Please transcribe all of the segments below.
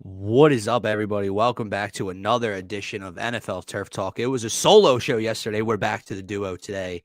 What is up, everybody? Welcome back to another edition of NFL Turf Talk. It was a solo show yesterday. We're back to the duo today,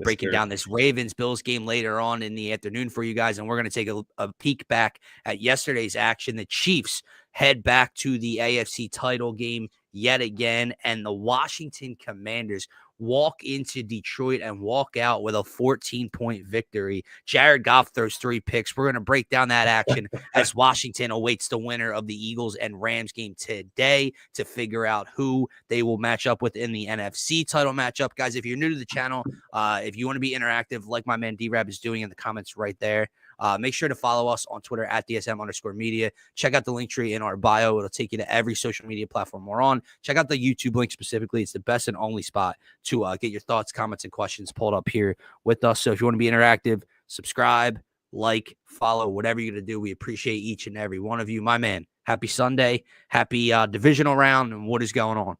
breaking down this Ravens-Bills game later on in the afternoon for you guys, and we're going to take a peek back at yesterday's action. The Chiefs head back to the AFC title game yet again, and the Washington Commanders walk into Detroit and walk out with a 14-point victory. Jared Goff throws 3 picks. We're going to break down that action as Washington awaits the winner of the Eagles and Rams game today to figure out who they will match up with in the NFC title matchup. Guys, if you're new to the channel, if you want to be interactive like my man D-Rab is doing in the comments right there, make sure to follow us on Twitter at DSM_media. Check out the link tree in our bio. It'll take you to every social media platform we're on. Check out the YouTube link specifically. It's the best and only spot to get your thoughts, comments, and questions pulled up here with us. So if you want to be interactive, subscribe, like, follow, whatever you're going to do. We appreciate each and every one of you. My man, happy Sunday. Happy divisional round. And what is going on?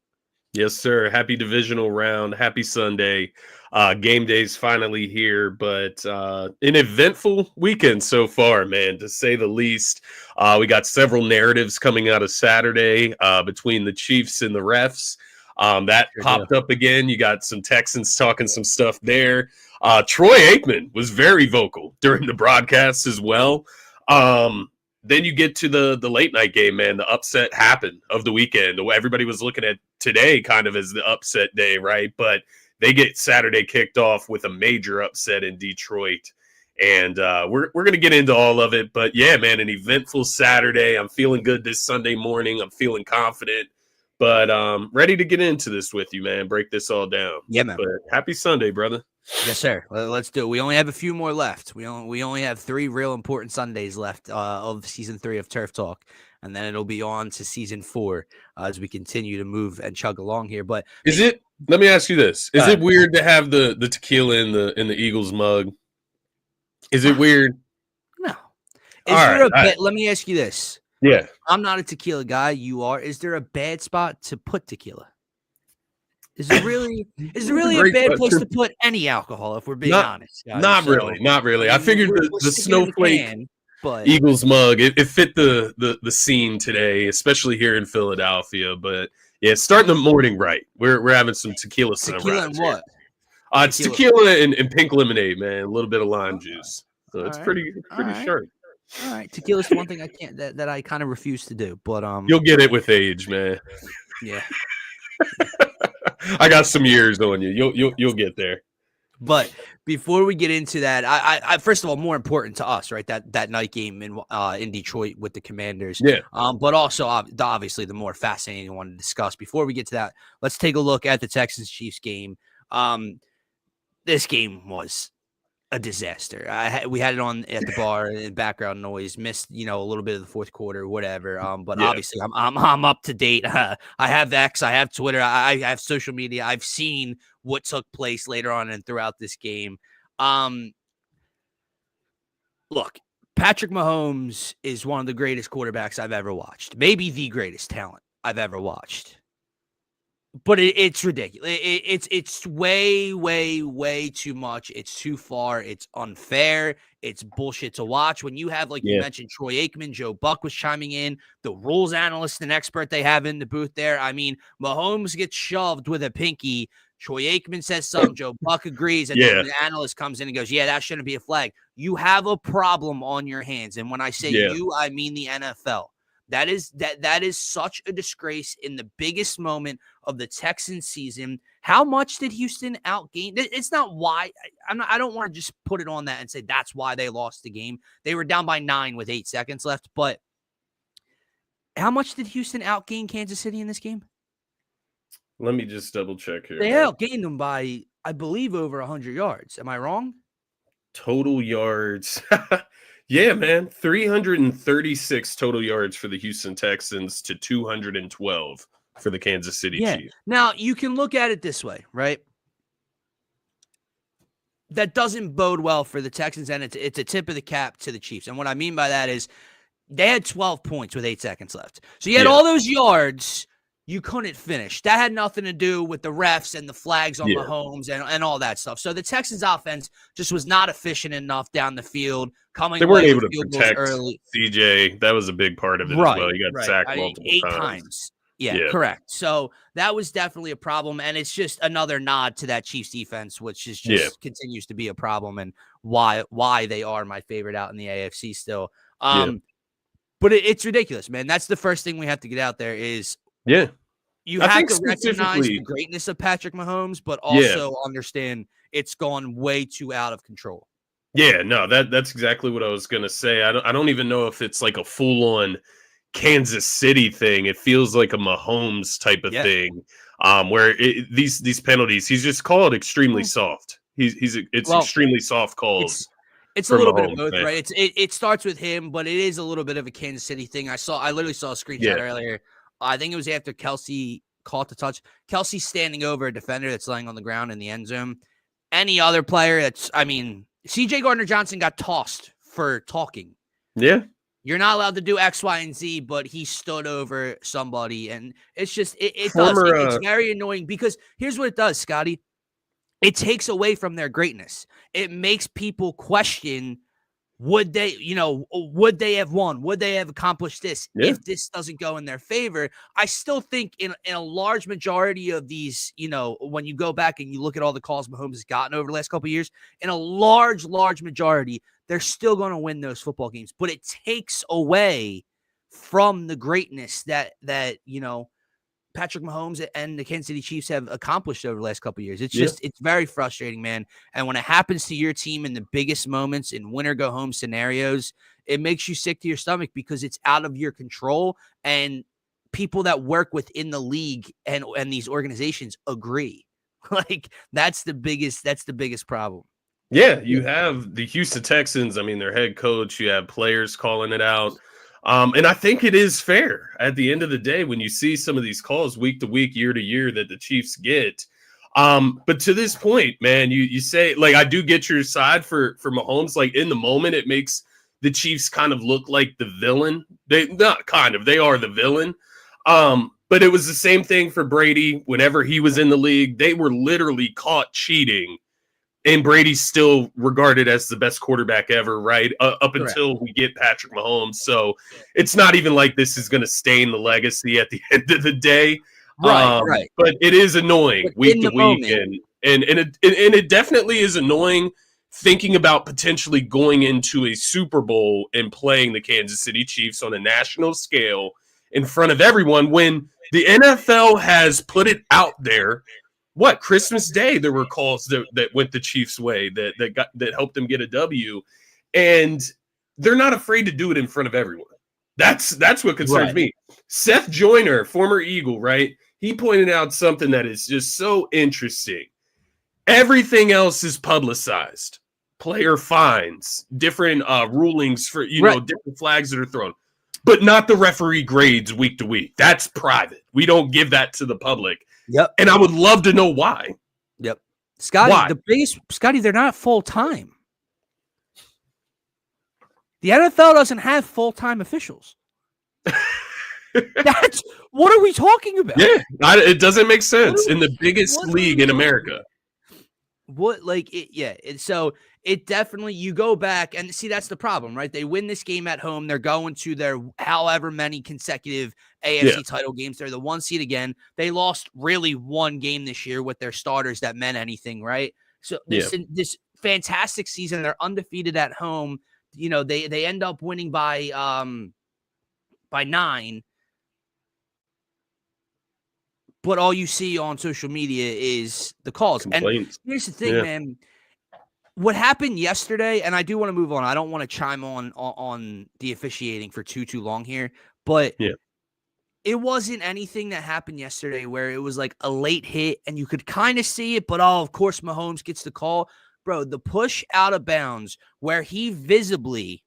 Yes, sir. Happy divisional round. Happy Sunday. Game day's finally here, but an eventful weekend so far, man, to say the least. We got several narratives coming out of Saturday between the Chiefs and the refs. That popped up again. You got some Texans talking some stuff there. Troy Aikman was very vocal during the broadcast as well. Then you get to the late night game, man. The upset happened of the weekend. Everybody was looking at today kind of as the upset day, right? But they get Saturday kicked off with a major upset in Detroit. And we're going to get into all of it. But, yeah, man, an eventful Saturday. I'm feeling good this Sunday morning. I'm feeling confident. But ready to get into this with you, man. Break this all down. Yeah, man. But happy Sunday, brother. Yes, sir. Let's do it. We only have a few more left. We only have 3 real important Sundays left of season 3 of Turf Talk, and then it'll be on to season 4 as we continue to move and chug along here. But let me ask you this: is it weird to have the tequila in the Eagles mug? Is it weird? No. Let me ask you this. Yeah. I'm not a tequila guy. You are. Is there a bad spot to put tequila? Is there really a bad place to put any alcohol, if we're being honest? Guys? Not really. I figured the snowflake Eagles mug, it fit the scene today, especially here in Philadelphia. But yeah, starting the morning right. We're having some tequila sunrise. Tequila and what? It's tequila and pink lemonade, man. A little bit of lime juice. So it's pretty sharp. All right, tequila's the one thing I can't that I kind of refuse to do, but you'll get it with age, man. Yeah. I got some years on you. You'll get there. But before we get into that, I first of all, more important to us, right? That night game in Detroit with the Commanders. Yeah. But also obviously the more fascinating one to discuss. Before we get to that, let's take a look at the Texans Chiefs game. This game was a disaster. We had it on at the bar and background noise, missed, a little bit of the fourth quarter, whatever. But obviously I'm up to date. I have X, I have Twitter, I have social media. I've seen what took place later on and throughout this game. Look, Patrick Mahomes is one of the greatest quarterbacks I've ever watched. Maybe the greatest talent I've ever watched. But it's ridiculous. It's way, way, way too much. It's too far. It's unfair. It's bullshit to watch. When you have, like you mentioned, Troy Aikman, Joe Buck was chiming in, the rules analyst and expert they have in the booth there. I mean, Mahomes gets shoved with a pinky. Troy Aikman says something. Joe Buck agrees. And then the analyst comes in and goes, yeah, that shouldn't be a flag. You have a problem on your hands. And when I say you, I mean the NFL. That is such a disgrace in the biggest moment of the Texans season. How much did Houston outgain? It's not why. I don't want to just put it on that and say that's why they lost the game. They were down by 9 with 8 seconds left. But how much did Houston outgain Kansas City in this game? Let me just double check here. They outgained them by, I believe, over 100 yards. Am I wrong? Total yards. Yeah, man, 336 total yards for the Houston Texans to 212 for the Kansas City Chiefs. Now, you can look at it this way, right? That doesn't bode well for the Texans, and it's a tip of the cap to the Chiefs. And what I mean by that is they had 12 points with 8 seconds left. So you had all those yards. you couldn't finish. That had nothing to do with the refs and the flags on Mahomes and all that stuff. So the Texans offense just was not efficient enough down the field, They weren't able to protect early. CJ. That was a big part of it as well. He got sacked multiple times. Yeah, correct. So that was definitely a problem, and it's just another nod to that Chiefs defense, which is just continues to be a problem, and why they are my favorite out in the AFC still. But it's ridiculous, man. That's the first thing we have to get out there is you have to recognize the greatness of Patrick Mahomes, but also understand it's gone way too out of control. Yeah, no, that's exactly what I was gonna say. I don't even know if it's like a full on Kansas City thing. It feels like a Mahomes type of thing, where these penalties, he's just called extremely soft. It's extremely soft calls. It's a little bit of both, right? It starts with him, but it is a little bit of a Kansas City thing. I literally saw a screenshot earlier. I think it was after Kelsey caught the touch. Kelsey standing over a defender that's laying on the ground in the end zone. Any other player CJ Gardner-Johnson got tossed for talking. Yeah. You're not allowed to do X, Y, and Z, but he stood over somebody. And it's just, it's very annoying because here's what it does, Scotty. It takes away from their greatness. It makes people question, would they have won? Would they have accomplished this if this doesn't go in their favor? I still think in a large majority of these, when you go back and you look at all the calls Mahomes has gotten over the last couple of years, in a large majority, they're still going to win those football games. But it takes away from the greatness that Patrick Mahomes and the Kansas City Chiefs have accomplished over the last couple of years. It's just, it's very frustrating, man. And when it happens to your team in the biggest moments in win or go home scenarios, it makes you sick to your stomach because it's out of your control. And people that work within the league and these organizations agree. Like that's the biggest problem. Yeah, you have the Houston Texans. I mean, their head coach, you have players calling it out. And I think it is fair at the end of the day when you see some of these calls week to week, year to year that the Chiefs get. But to this point, man, you say, like, I do get your side for Mahomes. Like, in the moment, it makes the Chiefs kind of look like the villain. They are the villain. But it was the same thing for Brady whenever he was in the league. They were literally caught cheating. And Brady's still regarded as the best quarterback ever, right? Up until we get Patrick Mahomes. So it's not even like this is going to stain the legacy at the end of the day. Right. But it is annoying week to week. And it definitely is annoying thinking about potentially going into a Super Bowl and playing the Kansas City Chiefs on a national scale in front of everyone when the NFL has put it out there. Christmas Day there were calls that went the Chiefs' way that helped them get a W, and they're not afraid to do it in front of everyone. That's what concerns me. Seth Joyner, former Eagle, right? He pointed out something that is just so interesting. Everything else is publicized. Player fines, different rulings for different flags that are thrown, but not the referee grades week to week. That's private. We don't give that to the public. Yep. And I would love to know why. Yep. Scotty, they're not full time. The NFL doesn't have full-time officials. What are we talking about? Yeah, it doesn't make sense in the biggest league in America. So it definitely, you go back and see, that's the problem, right? They win this game at home. They're going to their however many consecutive AFC title games. They're the 1 seed again. They lost really one game this year with their starters that meant anything, right? So this fantastic season, they're undefeated at home. They end up winning by 9. But all you see on social media is the calls. Complaints. And here's the thing, man. What happened yesterday, and I do want to move on. I don't want to chime on the officiating for too long here, but it wasn't anything that happened yesterday where it was like a late hit and you could kind of see it, but of course Mahomes gets the call. Bro, the push out of bounds where he visibly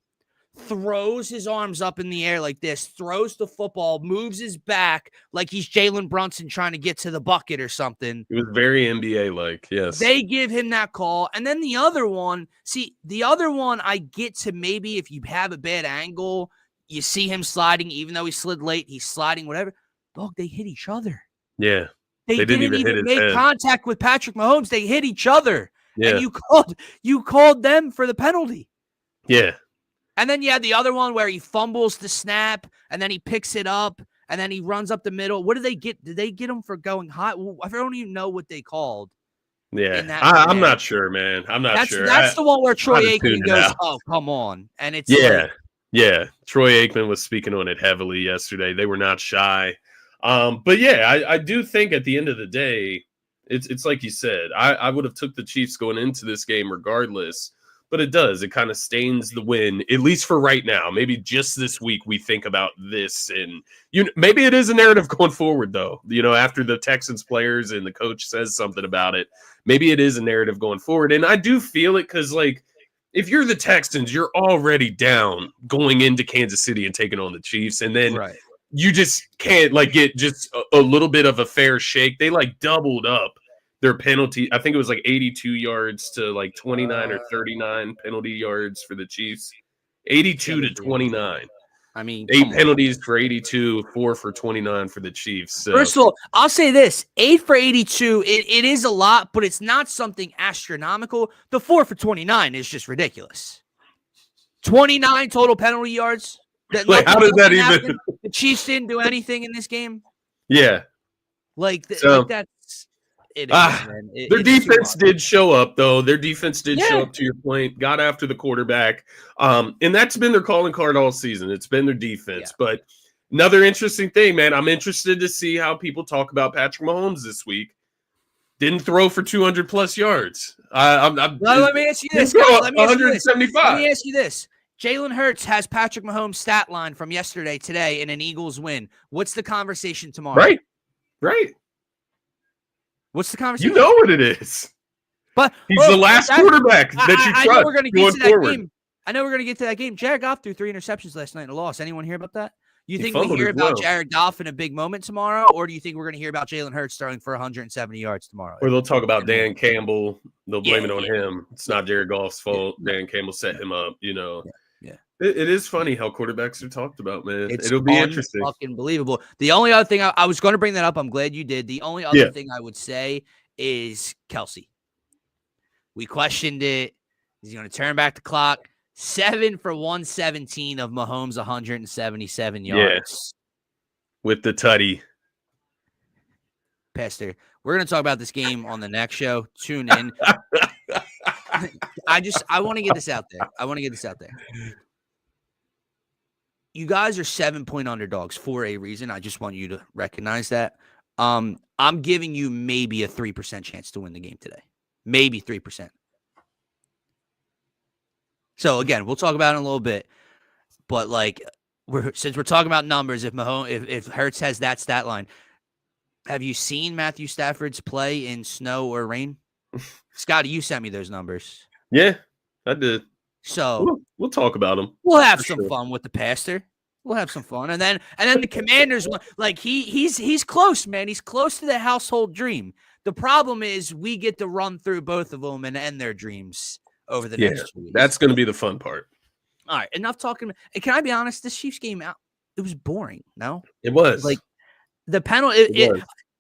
throws his arms up in the air like this, throws the football, moves his back like he's Jalen Brunson trying to get to the bucket or something. It was very NBA-like, yes. They give him that call. And then the other one, I get to maybe if you have a bad angle, you see him sliding, even though he slid late, he's sliding, whatever. Dog, they hit each other. Yeah. They didn't didn't hit even his make head. contact with Patrick Mahomes. They hit each other. Yeah. And you called them for the penalty. Yeah. And then you had the other one where he fumbles the snap, and then he picks it up, and then he runs up the middle. What did they get? Did they get him for going high? Well, I don't even know what they called. Yeah. I'm not sure, man. I'm not sure. That's the one where Troy Aikman goes, out. "Oh, come on." And it's Yeah. Troy Aikman was speaking on it heavily yesterday. They were not shy. But yeah, I do think at the end of the day, it's like you said, I would have took the Chiefs going into this game regardless. But it kind of stains the win, at least for right now. Maybe just this week we think about this, and maybe it is a narrative going forward, though. After the Texans players and the coach says something about it, maybe it is a narrative going forward. And I do feel it because, like, if you're the Texans, you're already down going into Kansas City and taking on the Chiefs, and then you just can't get just a little bit of a fair shake. They doubled up their penalty. I think it was 82 yards to 29 or 39 penalty yards for the Chiefs. 82 to 29. I mean, 8 penalties for 82, 4 for 29 for the Chiefs. So. First of all, I'll say this: 8 for 82. It is a lot, but it's not something astronomical. The 4 for 29 is just ridiculous. 29 total penalty yards. How does that even? The Chiefs didn't do anything in this game. Yeah, that's. Their defense did show up, though. Their defense did show up, to your point, got after the quarterback. And that's been their calling card all season. It's been their defense. Yeah. But another interesting thing, man, I'm interested to see how people talk about Patrick Mahomes this week. Didn't throw for 200-plus yards. Let me ask you this. 175. Let me ask you this. Jalen Hurts has Patrick Mahomes' stat line from yesterday, today, in an Eagles win. What's the conversation tomorrow? Right. What's the conversation? You know what it is. But he's the last quarterback that you trust. I know we're going to get to that game. I know we're going to get to that game. Jared Goff threw 3 interceptions last night in a loss. Anyone hear about that? You think we hear about Jared Goff in a big moment tomorrow, or do you think we're going to hear about Jalen Hurts throwing for 170 yards tomorrow? Or they'll talk about Dan Campbell. They'll blame it on him. It's not Jared Goff's fault. Dan Campbell set him up. Yeah. It is funny how quarterbacks are talked about, man. It'll be interesting. Fucking believable. The only other thing I was going to bring that up. I'm glad you did. The only other thing I would say is Kelsey. We questioned it. He's going to turn back the clock. 7 for 117 of Mahomes' 177 yards. With the tutty. Pastor, we're going to talk about this game on the next show. Tune in. I want to get this out there. You guys are 7-point underdogs for a reason. I just want you to recognize that. I'm giving you maybe a 3% chance to win the game today. Maybe 3%. So again, we'll talk about it in a little bit. But since we're talking about numbers, if Hurts has that stat line, have you seen Matthew Stafford's play in snow or rain? Scotty, you sent me those numbers. Yeah, I did. So we'll talk about them. We'll have some fun with the pastor. We'll have some fun, and then the Commanders, he's close, man. He's close to the household dream. The problem is we get to run through both of them and end their dreams over the next 2 weeks. That's going to be the fun part. All right, enough talking. Can I be honest? This Chiefs game it was boring. No, it was the penalty.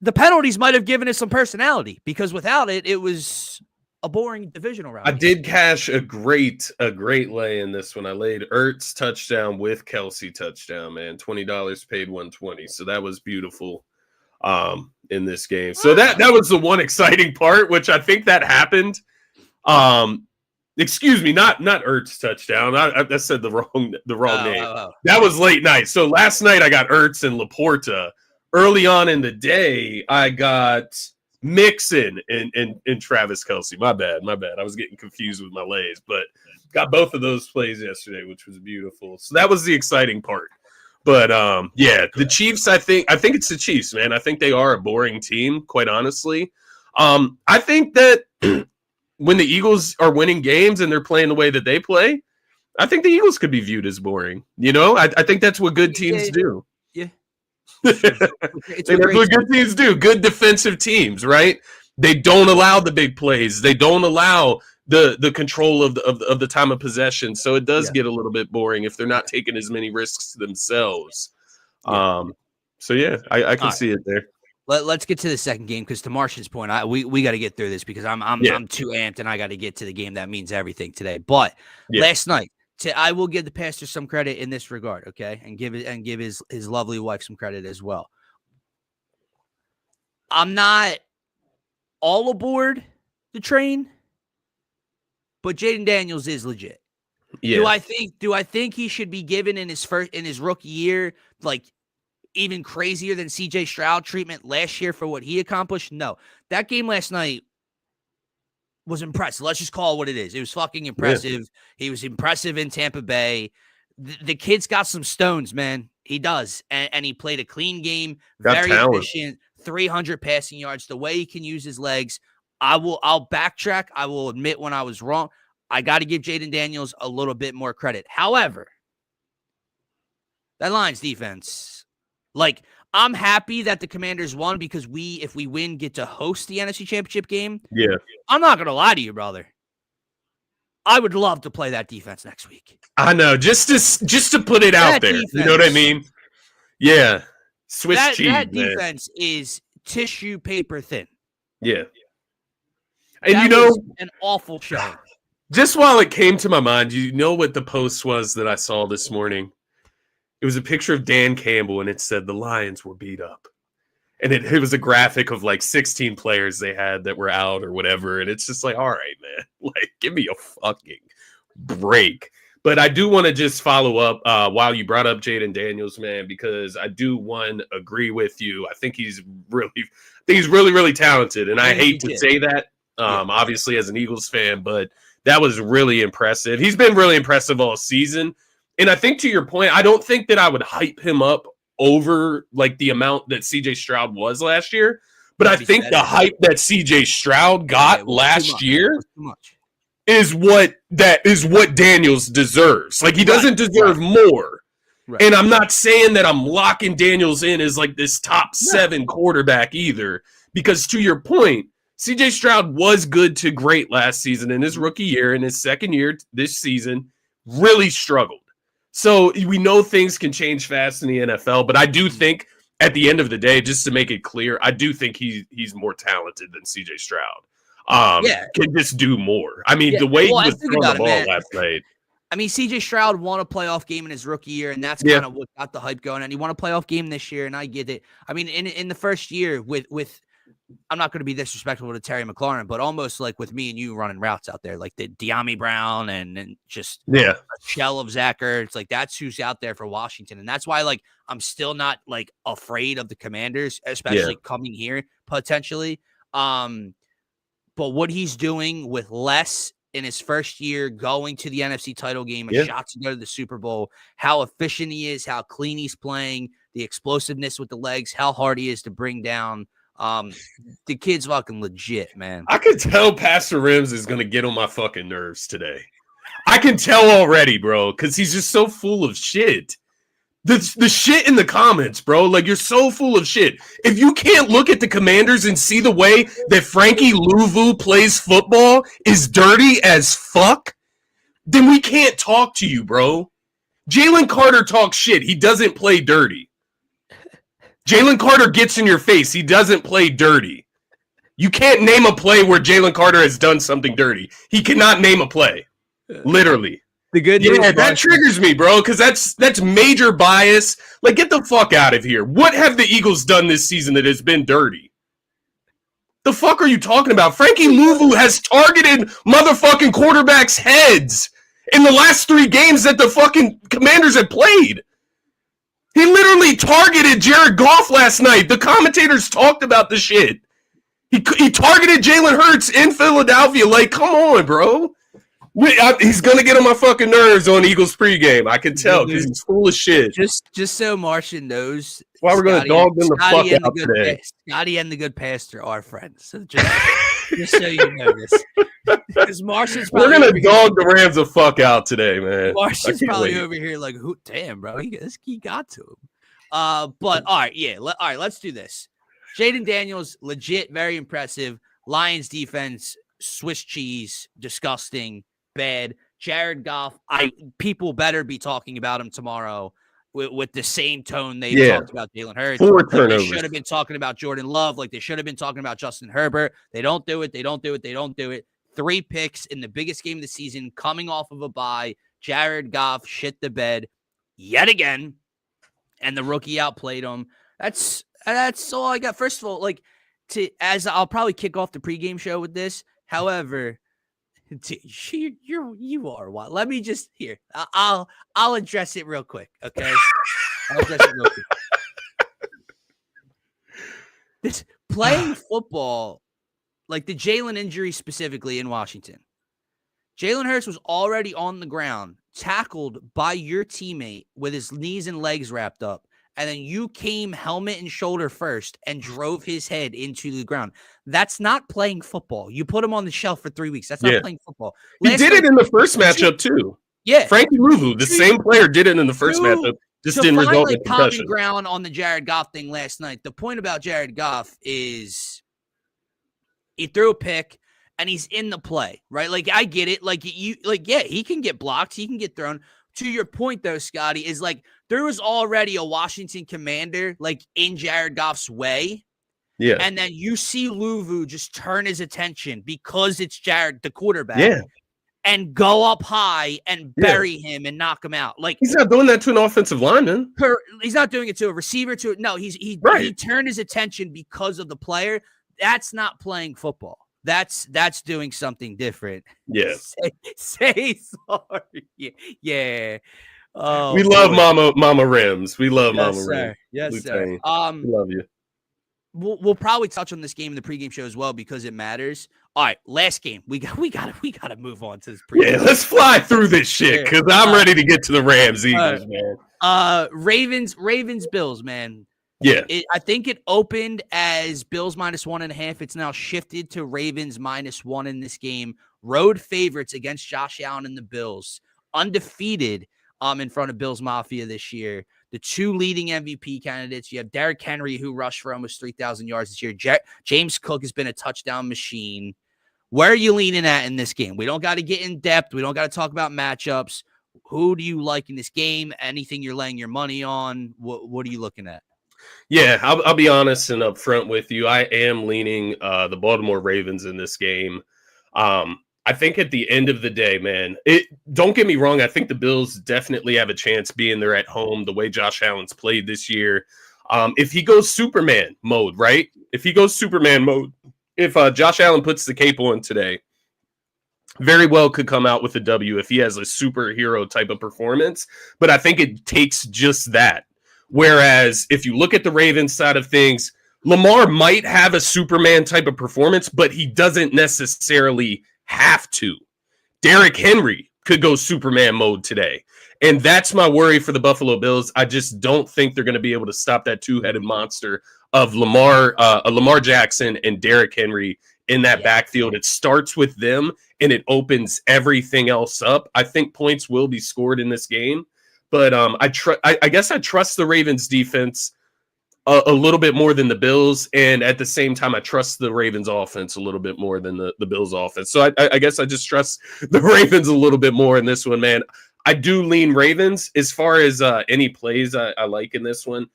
The penalties might have given us some personality because without it, it was a boring divisional round. I did cash a great lay in this one. I laid Ertz touchdown with Kelsey touchdown, man. $20 paid $120. So that was beautiful in this game. So that was the one exciting part, which I think that happened. Excuse me, not Ertz touchdown. I said the wrong name. That was late night. So last night I got Ertz and Laporta. Early on in the day, I got Mixon and Travis Kelsey. My bad. I was getting confused with my lays, but got both of those plays yesterday, which was beautiful. So that was the exciting part. But the Chiefs, I think it's the Chiefs, man. I think they are a boring team, quite honestly. I think that when the Eagles are winning games and they're playing the way that they play, I think the Eagles could be viewed as boring. I think that's what good teams do. Yeah. That's what good teams do. Good defensive teams, right? They don't allow the big plays. They don't allow the control of the time of possession. So it does get a little bit boring if they're not taking as many risks themselves. So yeah, I can All right. see it there. Let's get to the second game because to Martian's point, we got to get through this because I'm too amped and I got to get to the game that means everything today. But last night, I will give the pastor some credit in this regard, okay, and give his lovely wife some credit as well. I'm not all aboard the train, but Jaden Daniels is legit. Yeah. Do I think he should be given in his rookie year like even crazier than CJ Stroud treatment last year for what he accomplished? No. That game last night was impressive. Let's just call it what it is. It was fucking impressive. Yeah. He was impressive in Tampa Bay. The kid's got some stones, man. He does. And he played a clean game, very efficient, 300 passing yards. The way he can use his legs. I'll backtrack. I will admit when I was wrong. I got to give Jaden Daniels a little bit more credit. However, that Lions defense, like, I'm happy that the Commanders won because if we win, get to host the NFC Championship game. Yeah. I'm not going to lie to you, brother. I would love to play that defense next week. I know, just to put it out there. Defense, you know what I mean? Yeah. Swiss cheese, that defense is tissue paper thin. Yeah. And you know, an awful showing. Just while it came to my mind, you know what the post was that I saw this morning? It was a picture of Dan Campbell, and it said the Lions were beat up. And it was a graphic of like 16 players they had that were out or whatever. And it's just like, all right, man, like, give me a fucking break. But I do want to just follow up while you brought up Jaden Daniels, man, because I do, agree with you. I think he's really, really talented. And I hate to say that, obviously, as an Eagles fan, but that was really impressive. He's been really impressive all season. And I think to your point, I don't think that I would hype him up over like the amount that CJ Stroud was last year. But I think the hype that CJ Stroud got last year is what Daniels deserves. Like, he doesn't deserve more. Right. And I'm not saying that I'm locking Daniels in as like this top 7 quarterback either, because to your point, CJ Stroud was good to great last season. In his rookie year, in his second year this season, really struggled. So we know things can change fast in the NFL, but I do think at the end of the day, just to make it clear, I do think he's more talented than CJ Stroud. Can just do more. I mean, the way he was throwing the ball last night. I mean, CJ Stroud won a playoff game in his rookie year, and that's kind of what got the hype going. And he won a playoff game this year, and I get it. I mean, in the first year with I'm not going to be disrespectful to Terry McLaurin, but almost like with me and you running routes out there, like the De'Ami Brown and just a shell of Zach Ertz, like that's who's out there for Washington. And that's why, like, I'm still not like afraid of the Commanders, especially coming here potentially. But what he's doing with less in his first year, going to the NFC title game, a shot to go to the Super Bowl, how efficient he is, how clean he's playing, the explosiveness with the legs, how hard he is to bring down. The kid's fucking legit, man. I can tell Pastor Rims is gonna get on my fucking nerves today. I can tell already, bro, because he's just so full of shit. The shit in the comments, bro. Like, you're so full of shit. If you can't look at the Commanders and see the way that Frankie Louvu plays football is dirty as fuck, then we can't talk to you, bro. Jalen Carter talks shit. He doesn't play dirty. Jalen Carter gets in your face. He doesn't play dirty. You can't name a play where Jalen Carter has done something dirty. He cannot name a play. Literally. The good news, that triggers me, bro, because that's major bias. Like, get the fuck out of here. What have the Eagles done this season that has been dirty? The fuck are you talking about? Frankie Louvu has targeted motherfucking quarterbacks' heads in the last 3 games that the fucking Commanders have played. He literally targeted Jared Goff last night. The commentators talked about the shit. He targeted Jalen Hurts in Philadelphia. Like, come on, bro. He's going to get on my fucking nerves on Eagles pregame. I can tell because he's full of shit. Just so Martian knows. Why we're going to dog them the fuck out today. Scotty and the good pastor are friends. So just so you know this. Because Martian's probably we're going to dog the Rams the fuck out today, man. Martian's probably over here like, damn, bro. He got to him. But, all right, let's do this. Jaden Daniels, legit, very impressive. Lions defense, Swiss cheese, disgusting. Bad. Jared Goff, people better be talking about him tomorrow. with the same tone they've talked about Jalen Hurts. 4 like turnovers. they should have been talking about Jordan Love. Like they should have been talking about Justin Herbert. They don't do it. They don't do it. They don't do it. 3 picks in the biggest game of the season, coming off of a bye. Jared Goff shit the bed yet again, and the rookie outplayed him. That's all I got. First of all, as I'll probably kick off the pregame show with this. However, you are what? Let me just here. I'll address it real quick. Okay, I'll address it real quick. This playing football, like the Jalen injury specifically in Washington. Jalen Hurts was already on the ground, tackled by your teammate with his knees and legs wrapped up. And then you came helmet and shoulder first and drove his head into the ground. That's not playing football. You put him on the shelf for 3 weeks. That's not playing football. He did it in the first matchup too. Yeah. Frankie Louvu, the same player, did it in the first matchup. Just didn't result in concussion. Common ground on the Jared Goff thing last night. The point about Jared Goff is he threw a pick and he's in the play, right? Like I get it. He can get blocked. He can get thrown. To your point, though, Scotty, is there was already a Washington commander in Jared Goff's way. Yeah. And then you see Louvu just turn his attention because it's Jared, the quarterback. Yeah. And go up high and bury him and knock him out. He's not doing that to an offensive lineman. He's not doing it to a receiver. He turned his attention because of the player. That's not playing football. That's doing something different. Yeah. Say sorry. Yeah. We love Mama Rims. We love Mama Rims. Yes, sir. We love you. We'll probably touch on this game in the pregame show as well because it matters. All right, last game. We gotta move on to this pregame. Yeah, let's fly through this shit because I'm ready to get to the Rams Eagles, man. Ravens Bills, man. Yeah. I think it opened as Bills -1.5. It's now shifted to Ravens -1 in this game. Road favorites against Josh Allen and the Bills. Undefeated in front of Bills Mafia this year. The 2 leading MVP candidates. You have Derrick Henry, who rushed for almost 3,000 yards this year. James Cook has been a touchdown machine. Where are you leaning at in this game? We don't got to get in depth. We don't got to talk about matchups. Who do you like in this game? Anything you're laying your money on? What are you looking at? Yeah, I'll be honest and upfront with you. I am leaning the Baltimore Ravens in this game. I think at the end of the day, man, don't get me wrong. I think the Bills definitely have a chance being there at home the way Josh Allen's played this year. If he goes Superman mode, right? If Josh Allen puts the cape on today, very well could come out with a W if he has a superhero type of performance. But I think it takes just that. Whereas if you look at the Ravens side of things, Lamar might have a Superman type of performance, but he doesn't necessarily have to. Derrick Henry could go Superman mode today. And that's my worry for the Buffalo Bills. I just don't think they're going to be able to stop that 2-headed monster of Lamar Jackson and Derrick Henry in that backfield. It starts with them and it opens everything else up. I think points will be scored in this game. But I guess I trust the Ravens defense a little bit more than the Bills. And at the same time, I trust the Ravens offense a little bit more than the Bills offense. So I guess I just trust the Ravens a little bit more in this one, man. I do lean Ravens. As far as any plays I like in this one,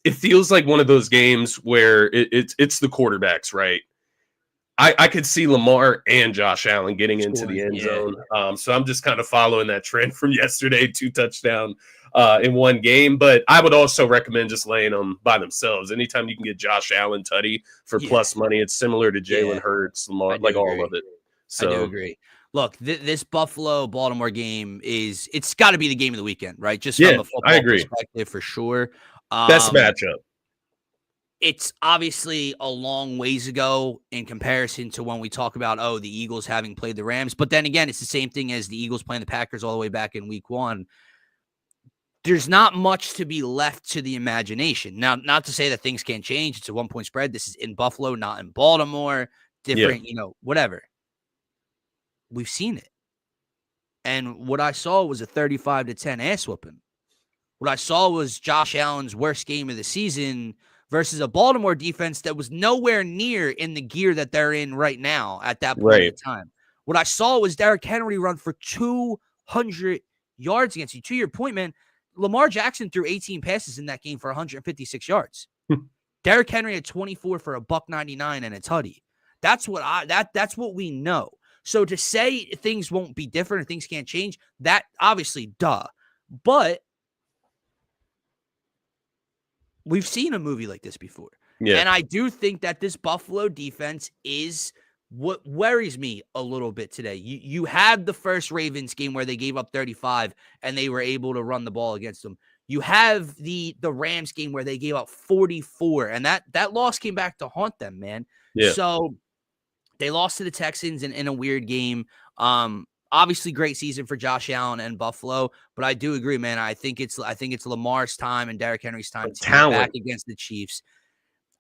it feels like one of those games where it's the quarterbacks, right? I could see Lamar and Josh Allen getting into the end zone. So I'm just kind of following that trend from yesterday, 2 touchdowns in one game. But I would also recommend just laying them by themselves. Anytime you can get Josh Allen tutty for plus money, it's similar to Jalen Hurts, Lamar, all of it. So I do agree. Look, this Buffalo-Baltimore game it's got to be the game of the weekend, right? Just from a football perspective, for sure. Best matchup. It's obviously a long ways ago in comparison to when we talk about, the Eagles having played the Rams. But then again, it's the same thing as the Eagles playing the Packers all the way back in week 1. There's not much to be left to the imagination. Now, not to say that things can't change. It's a 1-point spread. This is in Buffalo, not in Baltimore. Different, whatever. We've seen it. And what I saw was a 35-10 ass whooping. What I saw was Josh Allen's worst game of the season versus a Baltimore defense that was nowhere near in the gear that they're in right now at that point in time. What I saw was Derrick Henry run for 200 yards against you. To your point, man, Lamar Jackson threw 18 passes in that game for 156 yards. Derrick Henry had 24 for $199 and a tutty. That's what we know. So to say things won't be different or things can't change, that obviously duh. But we've seen a movie like this before. Yeah. And I do think that this Buffalo defense is what worries me a little bit today. You had the first Ravens game where they gave up 35 and they were able to run the ball against them. You have the Rams game where they gave up 44, and that loss came back to haunt them, man. Yeah. So they lost to the Texans in a weird game. Obviously great season for Josh Allen and Buffalo, but I do agree, man. I think it's Lamar's time and Derrick Henry's time to be back against the Chiefs.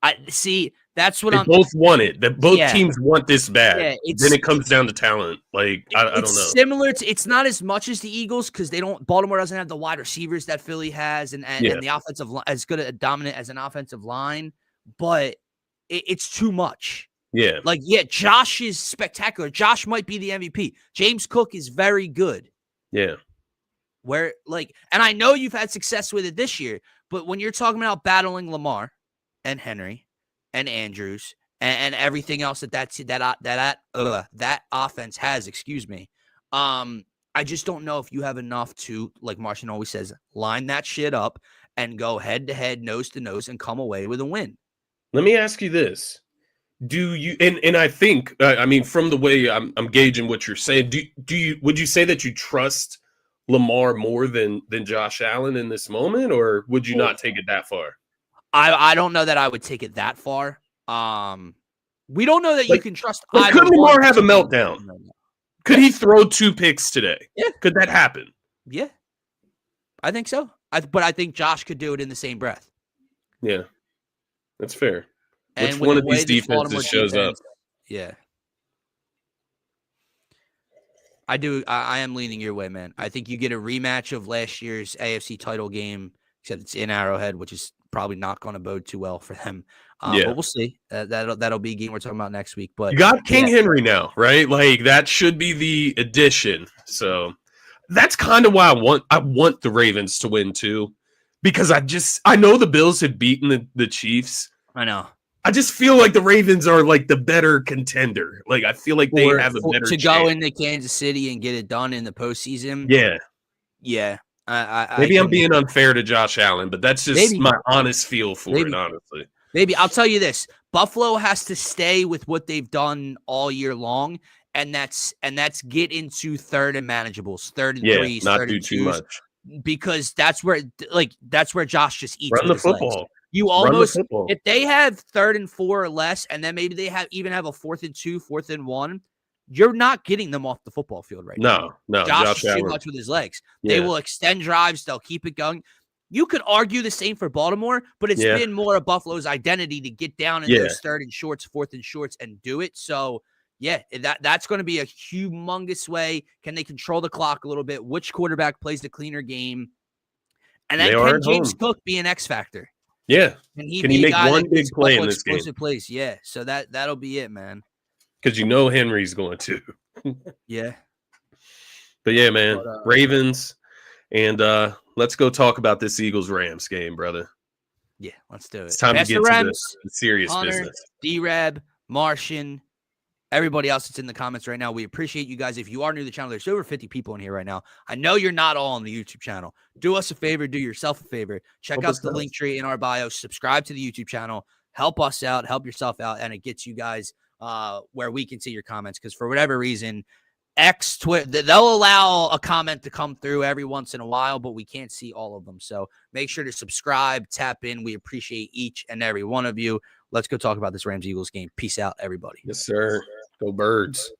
I see. That's what they both want it. That both teams want this bad. Yeah, then it comes down to talent. Like I don't know. Similar to, it's not as much as the Eagles because Baltimore doesn't have the wide receivers that Philly has, and the offensive line as good a dominant as an offensive line, but it's too much. Yeah. Like, Josh is spectacular. Josh might be the MVP. James Cook is very good. Yeah. And I know you've had success with it this year, but when you're talking about battling Lamar and Henry and Andrews and everything else that offense has, I just don't know if you have enough to, like Martian always says, line that shit up and go head to head, nose to nose, and come away with a win. Let me ask you this. Do you and I think from the way I'm gauging what you're saying, would you say that you trust Lamar more than Josh Allen in this moment, or would you not take it that far? I don't know that I would take it that far. We don't know that you can trust. Could Lamar have a meltdown? Could he throw 2 picks today? Yeah. Could that happen? Yeah, I think so. But I think Josh could do it in the same breath. Yeah, that's fair. Which one of these defenses shows up? Yeah. I do. I am leaning your way, man. I think you get a rematch of last year's AFC title game, except it's in Arrowhead, which is probably not going to bode too well for them. But we'll see. That'll be a game we're talking about next week. But you got King Henry now, right? Like that should be the addition. So that's kind of why I want the Ravens to win too, because I know the Bills had beaten the Chiefs. I know. I just feel like the Ravens are like the better contender. Like I feel like they have a better to go into Kansas City and get it done in the postseason. Yeah, yeah. Maybe I'm being unfair to Josh Allen, but that's just my honest feel for it. Honestly, maybe I'll tell you this: Buffalo has to stay with what they've done all year long, and that's get into third and manageables, third and threes, not third do and too twos, much, because that's where Josh just eats run the football. Legs. You almost, if they have 3rd and 4 or less, and then maybe they even have a 4th and 2, 4th and 1, you're not getting them off the football field right now. No. Josh is too much with his legs. Yeah. They will extend drives. They'll keep it going. You could argue the same for Baltimore, but it's been more of Buffalo's identity to get down in those 3rd and shorts, 4th and shorts, and do it. So, that's going to be a humongous way. Can they control the clock a little bit? Which quarterback plays the cleaner game? And then can James Cook be an X factor? Yeah. Can he make one big play in this game? Plays? Yeah. So that'll be it, man. Because Henry's going to. Yeah. But yeah, man. Ravens. And let's go talk about this Eagles-Rams game, brother. Yeah, let's do it. It's time to get to the serious business. D-Rab, Martian, everybody else that's in the comments right now. We appreciate you guys. If you are new to the channel, there's over 50 people in here right now. I know you're not all on the YouTube channel. Do us a favor. Do yourself a favor. Check out the link tree in our bio. Subscribe to the YouTube channel. Help us out. Help yourself out. And it gets you guys where we can see your comments. Because for whatever reason, Twitter, they'll allow a comment to come through every once in a while, but we can't see all of them. So make sure to subscribe, tap in. We appreciate each and every one of you. Let's go talk about this Rams-Eagles game. Peace out, everybody. Yes, sir. Go Birds.